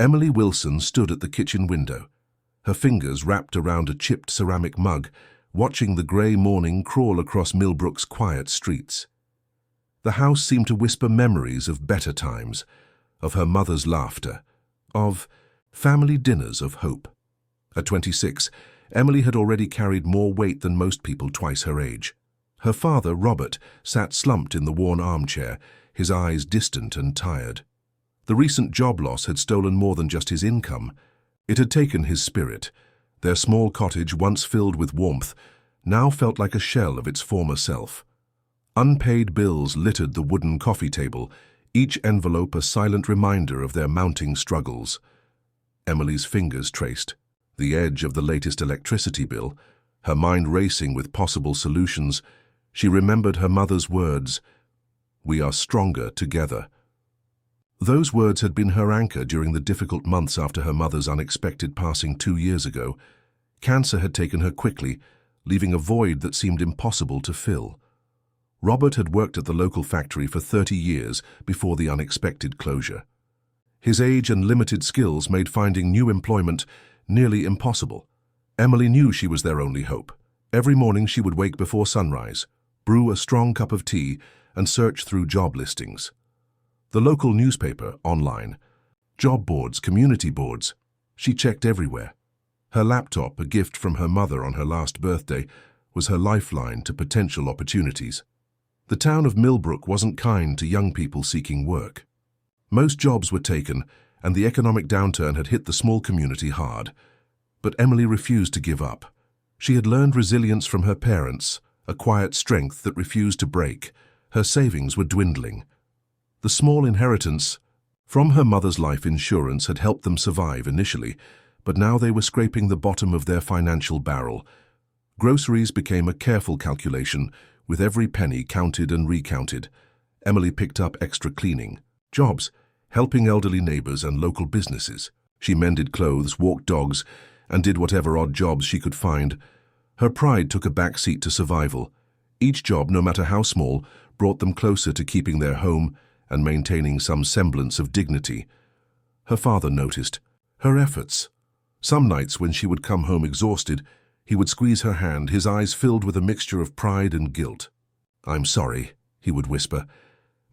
Emily Wilson stood at the kitchen window, her fingers wrapped around a chipped ceramic mug, watching the grey morning crawl across Millbrook's quiet streets. The house seemed to whisper memories of better times, of her mother's laughter, of family dinners of hope. At 26, Emily had already carried more weight than most people twice her age. Her father, Robert, sat slumped in the worn armchair, his eyes distant and tired. The recent job loss had stolen more than just his income. It had taken his spirit. Their small cottage, once filled with warmth, now felt like a shell of its former self. Unpaid bills littered the wooden coffee table, each envelope a silent reminder of their mounting struggles. Emily's fingers traced the edge of the latest electricity bill, her mind racing with possible solutions. She remembered her mother's words, "We are stronger together." Those words had been her anchor during the difficult months after her mother's unexpected passing 2 years ago. Cancer had taken her quickly, leaving a void that seemed impossible to fill. Robert had worked at the local factory for 30 years before the unexpected closure. His age and limited skills made finding new employment nearly impossible. Emily knew she was their only hope. Every morning she would wake before sunrise, brew a strong cup of tea, and search through job listings. The local newspaper, online, job boards, community boards. She checked everywhere. Her laptop, a gift from her mother on her last birthday, was her lifeline to potential opportunities. The town of Millbrook wasn't kind to young people seeking work. Most jobs were taken, and the economic downturn had hit the small community hard. But Emily refused to give up. She had learned resilience from her parents, a quiet strength that refused to break. Her savings were dwindling. The small inheritance from her mother's life insurance had helped them survive initially, but now they were scraping the bottom of their financial barrel. Groceries became a careful calculation, with every penny counted and recounted. Emily picked up extra cleaning jobs, helping elderly neighbors and local businesses. She mended clothes, walked dogs, and did whatever odd jobs she could find. Her pride took a back seat to survival. Each job, no matter how small, brought them closer to keeping their home and maintaining some semblance of dignity. Her father noticed her efforts. Some nights when she would come home exhausted, he would squeeze her hand, his eyes filled with a mixture of pride and guilt. "I'm sorry," he would whisper,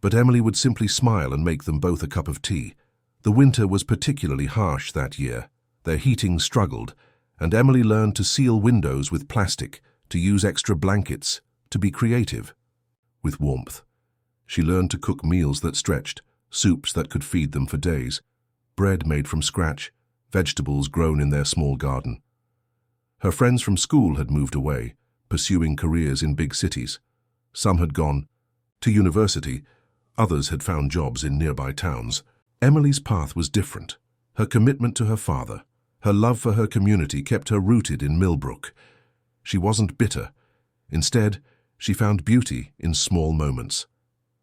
but Emily would simply smile and make them both a cup of tea. The winter was particularly harsh that year. Their heating struggled, and Emily learned to seal windows with plastic, to use extra blankets, to be creative. With warmth, she learned to cook meals that stretched, soups that could feed them for days, bread made from scratch, vegetables grown in their small garden. Her friends from school had moved away, pursuing careers in big cities. Some had gone to university, others had found jobs in nearby towns. Emily's path was different. Her commitment to her father, her love for her community kept her rooted in Millbrook. She wasn't bitter. Instead, she found beauty in small moments.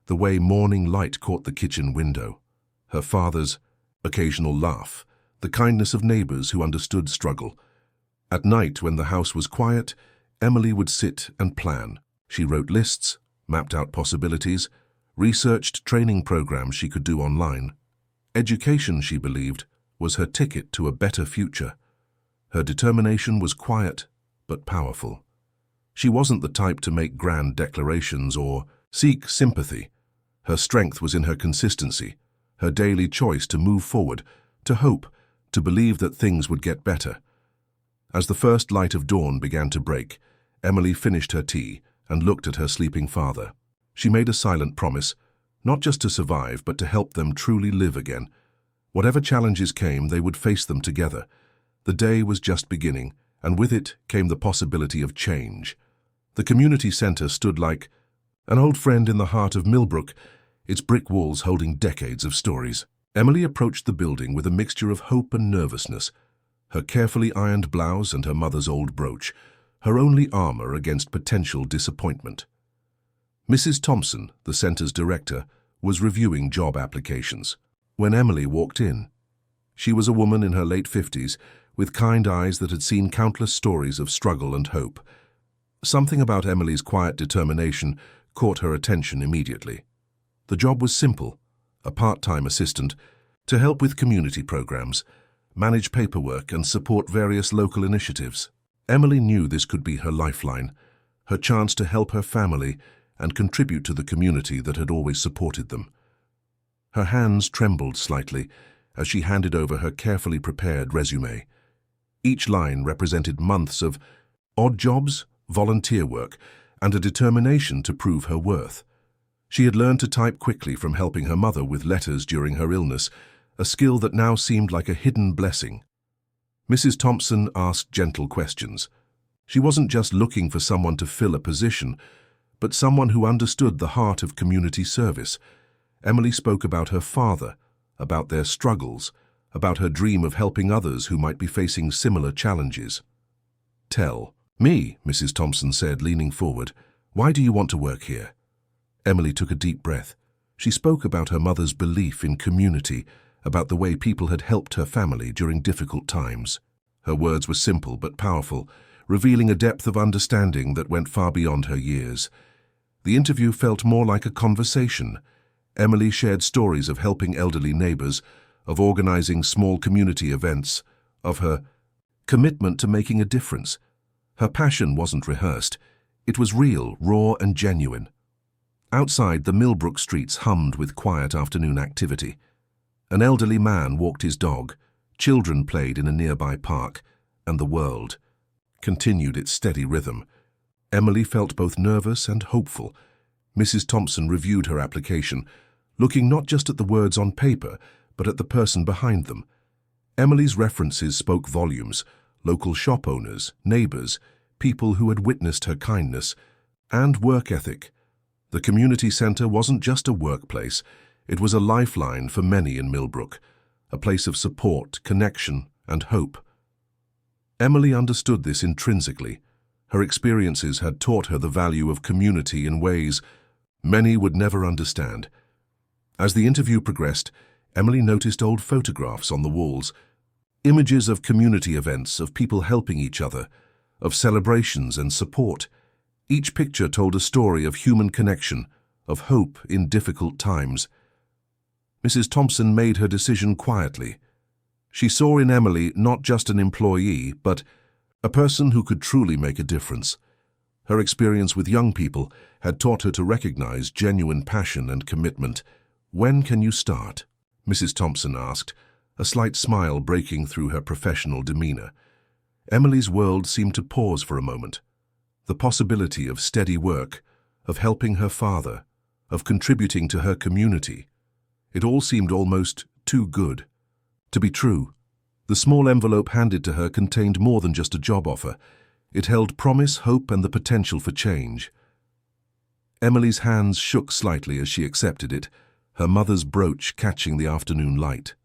The way morning light caught the kitchen window, her father's occasional laugh, the kindness of neighbors who understood struggle. At night, when the house was quiet, Emily would sit and plan. She wrote lists, mapped out possibilities, researched training programs she could do online. Education, she believed, was her ticket to a better future. Her determination was quiet but powerful. She wasn't the type to make grand declarations or seek sympathy. Her strength was in her consistency, her daily choice to move forward, to hope, to believe that things would get better. As the first light of dawn began to break, Emily finished her tea and looked at her sleeping father. She made a silent promise, not just to survive, but to help them truly live again. Whatever challenges came, they would face them together. The day was just beginning, and with it came the possibility of change. The community center stood like an old friend in the heart of Millbrook, its brick walls holding decades of stories. Emily approached the building with a mixture of hope and nervousness. Her carefully ironed blouse and her mother's old brooch, her only armor against potential disappointment. Mrs. Thompson, the center's director, was reviewing job applications. When Emily walked in, she was a woman in her late 50s, with kind eyes that had seen countless stories of struggle and hope. Something about Emily's quiet determination caught her attention immediately. The job was simple, a part-time assistant, to help with community programs, manage paperwork, and support various local initiatives. Emily knew this could be her lifeline, her chance to help her family and contribute to the community that had always supported them. Her hands trembled slightly as she handed over her carefully prepared resume. Each line represented months of odd jobs, volunteer work, and a determination to prove her worth. She had learned to type quickly from helping her mother with letters during her illness, a skill that now seemed like a hidden blessing. Mrs. Thompson asked gentle questions. She wasn't just looking for someone to fill a position, but someone who understood the heart of community service. Emily spoke about her father, about their struggles, about her dream of helping others who might be facing similar challenges. "Tell me," Mrs. Thompson said, leaning forward, "why do you want to work here?" Emily took a deep breath. She spoke about her mother's belief in community, about the way people had helped her family during difficult times. Her words were simple but powerful, revealing a depth of understanding that went far beyond her years. The interview felt more like a conversation. Emily shared stories of helping elderly neighbors, of organizing small community events, of her commitment to making a difference. Her passion wasn't rehearsed. It was real, raw, and genuine. Outside, the Millbrook streets hummed with quiet afternoon activity. An elderly man walked his dog, children played in a nearby park, and the world continued its steady rhythm. Emily felt both nervous and hopeful. Mrs. Thompson reviewed her application, looking not just at the words on paper, but at the person behind them. Emily's references spoke volumes: local shop owners, neighbors, people who had witnessed her kindness, and work ethic. The community center wasn't just a workplace, it was a lifeline for many in Millbrook, a place of support, connection, and hope. Emily understood this intrinsically. Her experiences had taught her the value of community in ways many would never understand. As the interview progressed, Emily noticed old photographs on the walls, images of community events, of people helping each other, of celebrations and support. Each picture told a story of human connection, of hope in difficult times. Mrs. Thompson made her decision quietly. She saw in Emily not just an employee, but a person who could truly make a difference. Her experience with young people had taught her to recognize genuine passion and commitment. "When can you start?" Mrs. Thompson asked, a slight smile breaking through her professional demeanor. Emily's world seemed to pause for a moment. The possibility of steady work, of helping her father, of contributing to her community. It all seemed almost too good to be true. The small envelope handed to her contained more than just a job offer. It held promise, hope, and the potential for change. Emily's hands shook slightly as she accepted it, her mother's brooch catching the afternoon light.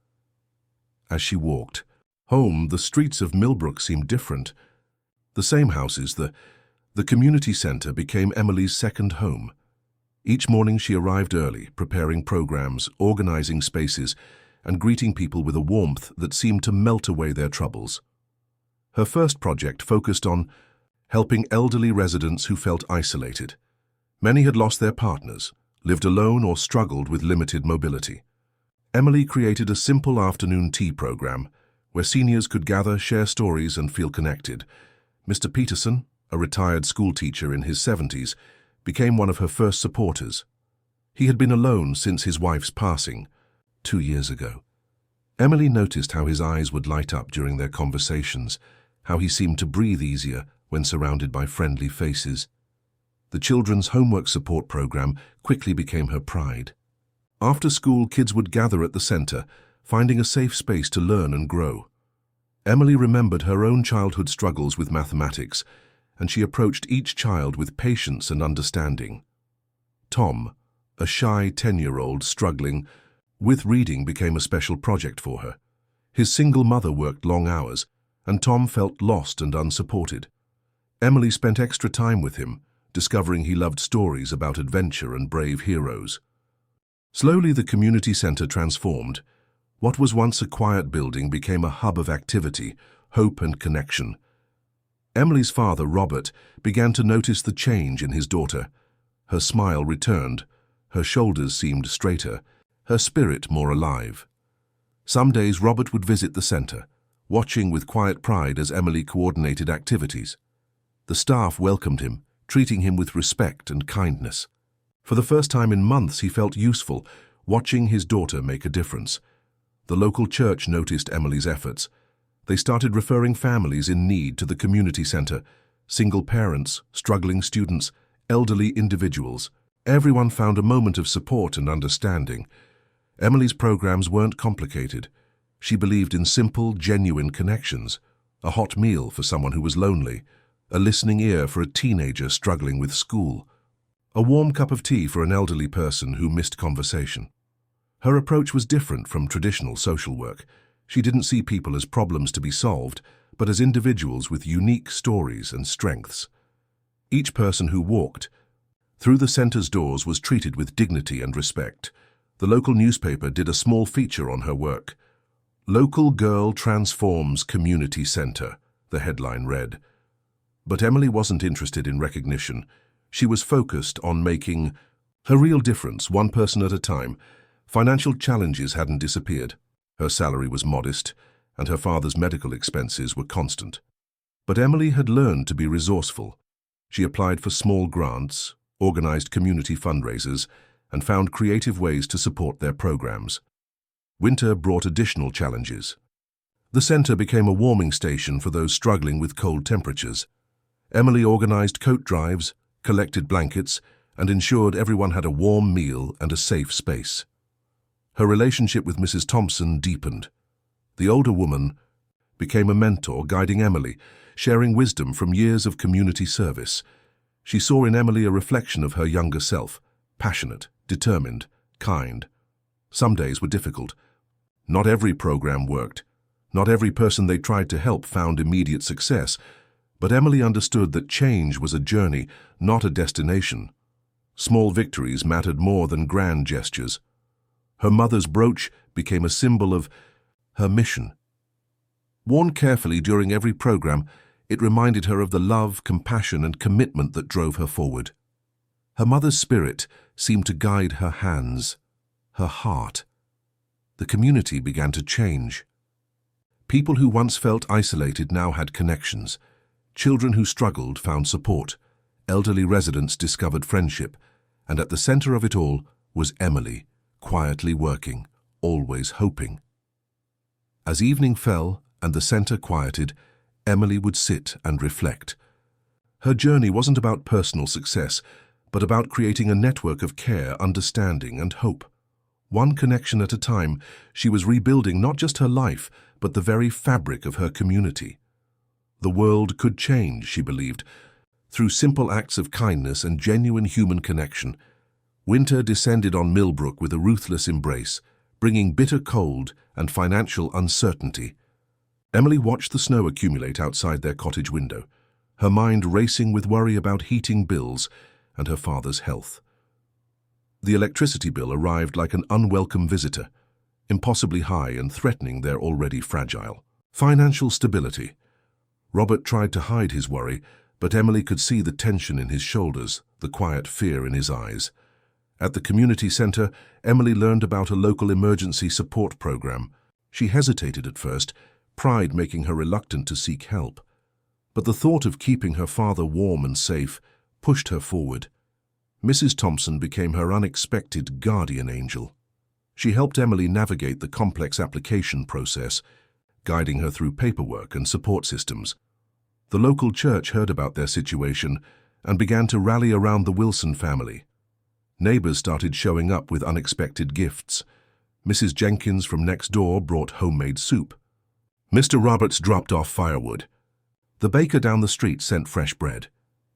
As she walked home, the streets of Millbrook seemed different. The same houses, the community center became Emily's second home. Each morning she arrived early, preparing programs, organizing spaces, and greeting people with a warmth that seemed to melt away their troubles. Her first project focused on helping elderly residents who felt isolated. Many had lost their partners, lived alone, or struggled with limited mobility. Emily created a simple afternoon tea program where seniors could gather, share stories, and feel connected. Mr. Peterson, a retired schoolteacher in his 70s, became one of her first supporters. He had been alone since his wife's passing 2 years ago. Emily noticed how his eyes would light up during their conversations, how he seemed to breathe easier when surrounded by friendly faces. The children's homework support program quickly became her pride. After school, kids would gather at the center, finding a safe space to learn and grow. Emily remembered her own childhood struggles with mathematics, and she approached each child with patience and understanding. Tom, a shy 10-year-old struggling with reading, became a special project for her. His single mother worked long hours, and Tom felt lost and unsupported. Emily spent extra time with him, discovering he loved stories about adventure and brave heroes. Slowly, the community center transformed. What was once a quiet building became a hub of activity, hope, and connection. Emily's father, Robert, began to notice the change in his daughter. Her smile returned, her shoulders seemed straighter, her spirit more alive. Some days Robert would visit the center, watching with quiet pride as Emily coordinated activities. The staff welcomed him, treating him with respect and kindness. For the first time in months, he felt useful, watching his daughter make a difference. The local church noticed Emily's efforts. They started referring families in need to the community center, single parents, struggling students, elderly individuals. Everyone found a moment of support and understanding. Emily's programs weren't complicated. She believed in simple, genuine connections. A hot meal for someone who was lonely, a listening ear for a teenager struggling with school, a warm cup of tea for an elderly person who missed conversation. Her approach was different from traditional social work. She didn't see people as problems to be solved, but as individuals with unique stories and strengths. Each person who walked through the center's doors was treated with dignity and respect. The local newspaper did a small feature on her work. "Local Girl Transforms Community Center," the headline read. But Emily wasn't interested in recognition. She was focused on making her real difference, one person at a time. Financial challenges hadn't disappeared. Her salary was modest, and her father's medical expenses were constant. But Emily had learned to be resourceful. She applied for small grants, organized community fundraisers, and found creative ways to support their programs. Winter brought additional challenges. The center became a warming station for those struggling with cold temperatures. Emily organized coat drives, collected blankets, and ensured everyone had a warm meal and a safe space. Her relationship with Mrs. Thompson deepened. The older woman became a mentor, guiding Emily, sharing wisdom from years of community service. She saw in Emily a reflection of her younger self, passionate, determined, kind. Some days were difficult. Not every program worked. Not every person they tried to help found immediate success. But Emily understood that change was a journey, not a destination. Small victories mattered more than grand gestures. Her mother's brooch became a symbol of her mission. Worn carefully during every program, it reminded her of the love, compassion, and commitment that drove her forward. Her mother's spirit seemed to guide her hands, her heart. The community began to change. People who once felt isolated now had connections. Children who struggled found support. Elderly residents discovered friendship. And at the center of it all was Emily, quietly working, always hoping. As evening fell and the center quieted, Emily would sit and reflect. Her journey wasn't about personal success, but about creating a network of care, understanding, and hope. One connection at a time, she was rebuilding not just her life, but the very fabric of her community. The world could change, she believed, through simple acts of kindness and genuine human connection. Winter descended on Millbrook with a ruthless embrace, bringing bitter cold and financial uncertainty. Emily watched the snow accumulate outside their cottage window, her mind racing with worry about heating bills and her father's health. The electricity bill arrived like an unwelcome visitor, impossibly high and threatening their already fragile financial stability. Robert tried to hide his worry, but Emily could see the tension in his shoulders, the quiet fear in his eyes. At the community center, Emily learned about a local emergency support program. She hesitated at first, pride making her reluctant to seek help. But the thought of keeping her father warm and safe pushed her forward. Mrs. Thompson became her unexpected guardian angel. She helped Emily navigate the complex application process, guiding her through paperwork and support systems. The local church heard about their situation and began to rally around the Wilson family. Neighbors started showing up with unexpected gifts. Mrs. Jenkins from next door brought homemade soup. Mr. Roberts dropped off firewood. The baker down the street sent fresh bread.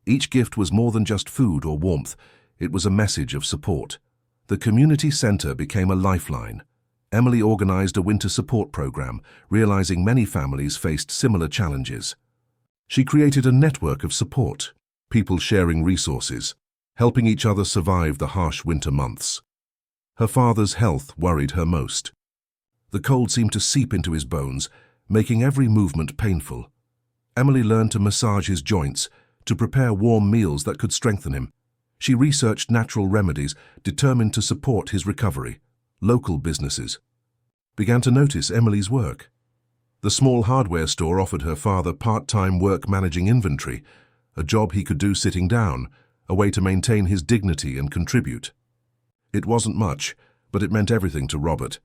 Each gift was more than just food or warmth. It was a message of support. The community center became a lifeline. Emily organized a winter support program, realizing many families faced similar challenges. She created a network of support, people sharing resources, helping each other survive the harsh winter months. Her father's health worried her most. The cold seemed to seep into his bones, making every movement painful. Emily learned to massage his joints, to prepare warm meals that could strengthen him. She researched natural remedies, determined to support his recovery. Local businesses, began to notice Emily's work. The small hardware store offered her father part-time work managing inventory, a job he could do sitting down, a way to maintain his dignity and contribute. It wasn't much, but it meant everything to Robert.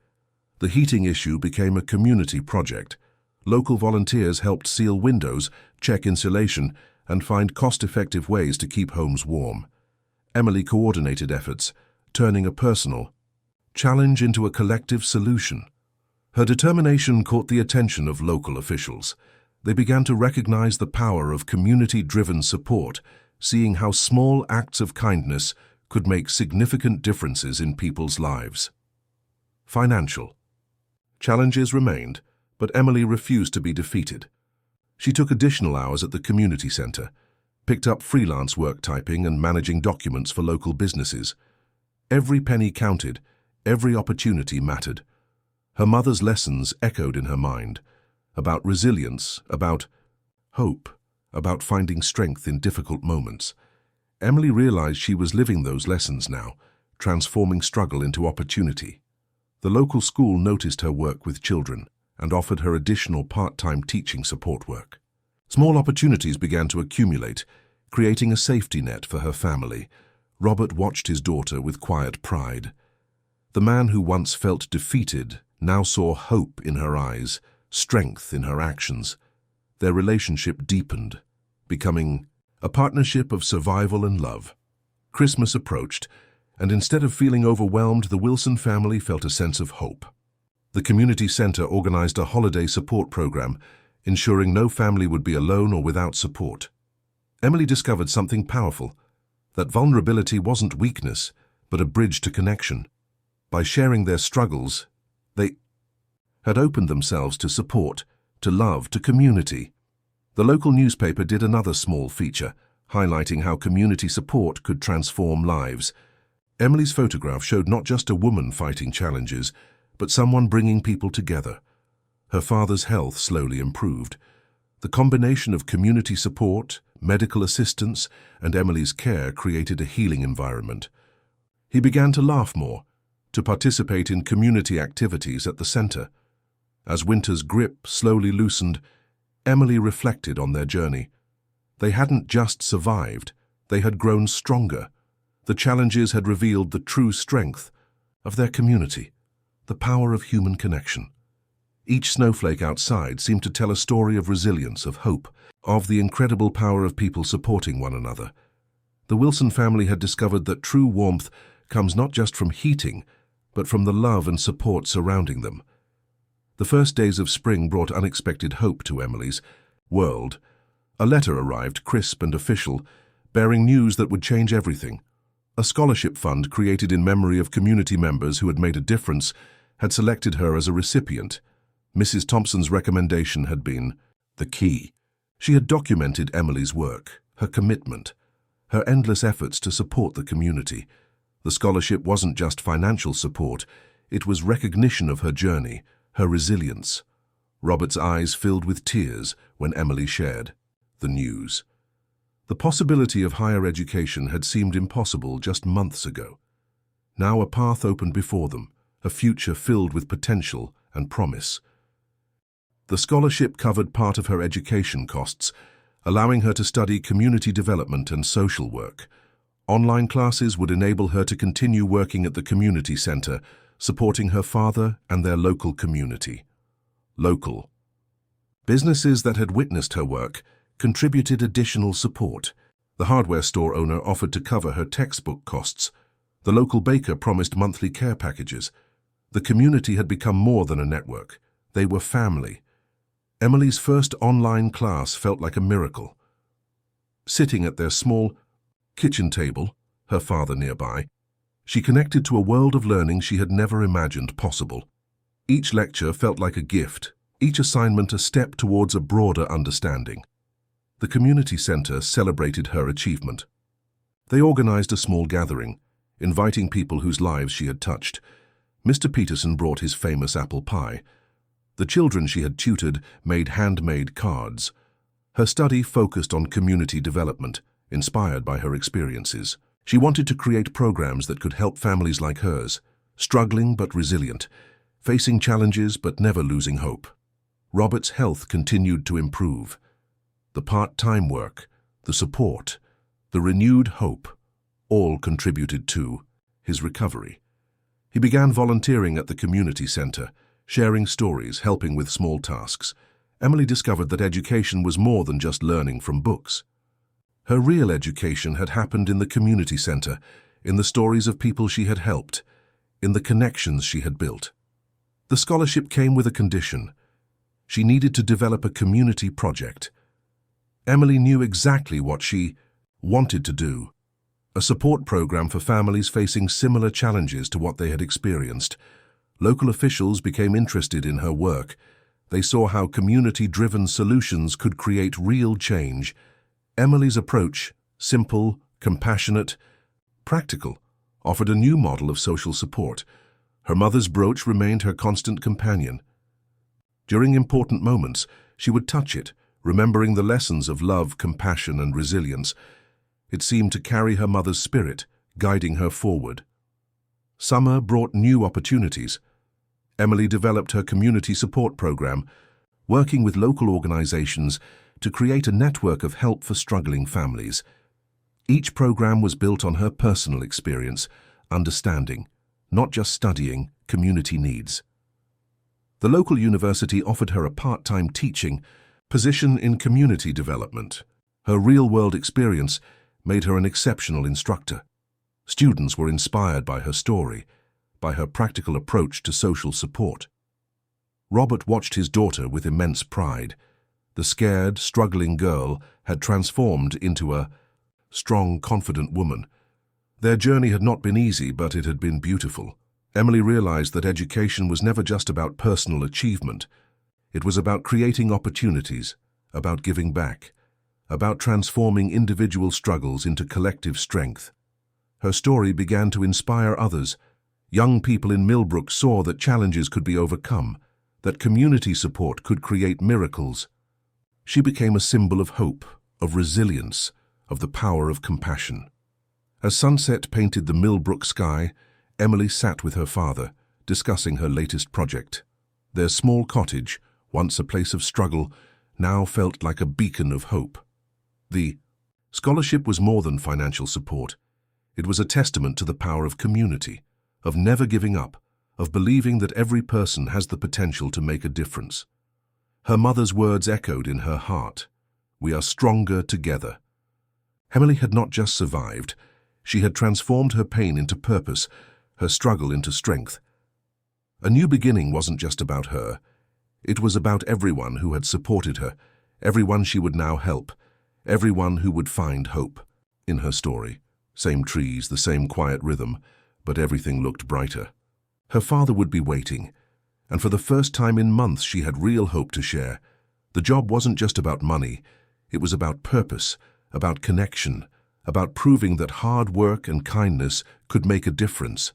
The heating issue became a community project. Local volunteers helped seal windows, check insulation, and find cost-effective ways to keep homes warm. Emily coordinated efforts, turning a personal challenge into a collective solution. Her determination caught the attention of local officials. They began to recognize the power of community-driven support, seeing how small acts of kindness could make significant differences in people's lives. Financial challenges remained, but Emily refused to be defeated. She took additional hours at the community center, picked up freelance work typing and managing documents for local businesses. Every penny counted, every opportunity mattered. Her mother's lessons echoed in her mind, about resilience, about hope, about finding strength in difficult moments. Emily realized she was living those lessons now, transforming struggle into opportunity. The local school noticed her work with children and offered her additional part-time teaching support work. Small opportunities began to accumulate, creating a safety net for her family. Robert watched his daughter with quiet pride. The man who once felt defeated now saw hope in her eyes, strength in her actions. Their relationship deepened, becoming a partnership of survival and love. Christmas approached, and instead of feeling overwhelmed, the Wilson family felt a sense of hope. The community center organized a holiday support program, ensuring no family would be alone or without support. Emily discovered something powerful, that vulnerability wasn't weakness, but a bridge to connection. By sharing their struggles, they had opened themselves to support, to love, to community. The local newspaper did another small feature, highlighting how community support could transform lives. Emily's photograph showed not just a woman fighting challenges, but someone bringing people together. Her father's health slowly improved. The combination of community support, medical assistance, and Emily's care created a healing environment. He began to laugh more, to participate in community activities at the center. As winter's grip slowly loosened, Emily reflected on their journey. They hadn't just survived, they had grown stronger. The challenges had revealed the true strength of their community, the power of human connection. Each snowflake outside seemed to tell a story of resilience, of hope, of the incredible power of people supporting one another. The Wilson family had discovered that true warmth comes not just from heating, but from the love and support surrounding them. The first days of spring brought unexpected hope to Emily's world. A letter arrived, crisp and official, bearing news that would change everything. A scholarship fund created in memory of community members who had made a difference had selected her as a recipient. Mrs. Thompson's recommendation had been the key. She had documented Emily's work, her commitment, her endless efforts to support the community. The scholarship wasn't just financial support, it was recognition of her journey, her resilience. Robert's eyes filled with tears when Emily shared the news. The possibility of higher education had seemed impossible just months ago. Now a path opened before them, a future filled with potential and promise. The scholarship covered part of her education costs, allowing her to study community development and social work. Online classes would enable her to continue working at the community center, supporting her father and their local community. Local businesses that had witnessed her work contributed additional support. The hardware store owner offered to cover her textbook costs. The local baker promised monthly care packages. The community had become more than a network. They were family. Emily's first online class felt like a miracle. Sitting at their small kitchen table, her father nearby, she connected to a world of learning she had never imagined possible. Each lecture felt like a gift, each assignment a step towards a broader understanding. The community center celebrated her achievement. They organized a small gathering, inviting people whose lives she had touched. Mr. Peterson brought his famous apple pie. The children she had tutored made handmade cards. Her study focused on community development, inspired by her experiences. She wanted to create programs that could help families like hers, struggling but resilient. facing challenges but never losing hope. Robert's health continued to improve. The part-time work, the support, the renewed hope, all contributed to his recovery. He began volunteering at the community center, sharing stories, helping with small tasks. Emily discovered that education was more than just learning from books. Her real education had happened in the community center, in the stories of people she had helped, in the connections she had built. The scholarship came with a condition. She needed to develop a community project. Emily knew exactly what she wanted to do. A support program for families facing similar challenges to what they had experienced. Local officials became interested in her work. They saw how community-driven solutions could create real change. Emily's approach, simple, compassionate, practical, offered a new model of social support. Her mother's brooch remained her constant companion. During important moments, she would touch it, remembering the lessons of love, compassion, and resilience. It seemed to carry her mother's spirit, guiding her forward. Summer brought new opportunities. Emily developed her community support program, working with local organizations to create a network of help for struggling families. Each program was built on her personal experience, understanding, not just studying, community needs. The local university offered her a part-time teaching position in community development. Her real-world experience made her an exceptional instructor. Students were inspired by her story, by her practical approach to social support. Robert watched his daughter with immense pride. The scared, struggling girl had transformed into a strong, confident woman. Their journey had not been easy, but it had been beautiful. Emily realized that education was never just about personal achievement. It was about creating opportunities, about giving back, about transforming individual struggles into collective strength. Her story began to inspire others. Young people in Millbrook saw that challenges could be overcome, that community support could create miracles. She became a symbol of hope, of resilience, of the power of compassion. As sunset painted the Millbrook sky, Emily sat with her father, discussing her latest project. Their small cottage, once a place of struggle, now felt like a beacon of hope. The scholarship was more than financial support. It was a testament to the power of community, of never giving up, of believing that every person has the potential to make a difference. Her mother's words echoed in her heart. We are stronger together. Emily had not just survived. She had transformed her pain into purpose, her struggle into strength. A new beginning wasn't just about her. It was about everyone who had supported her, everyone she would now help, everyone who would find hope. In her story, same trees, the same quiet rhythm, but everything looked brighter. Her father would be waiting, and for the first time in months she had real hope to share. The job wasn't just about money, it was about purpose, about connection, about proving that hard work and kindness could make a difference.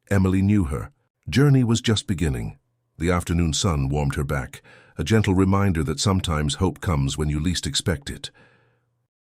Emily knew her journey was just beginning. The afternoon sun warmed her back, a gentle reminder that sometimes hope comes when you least expect it.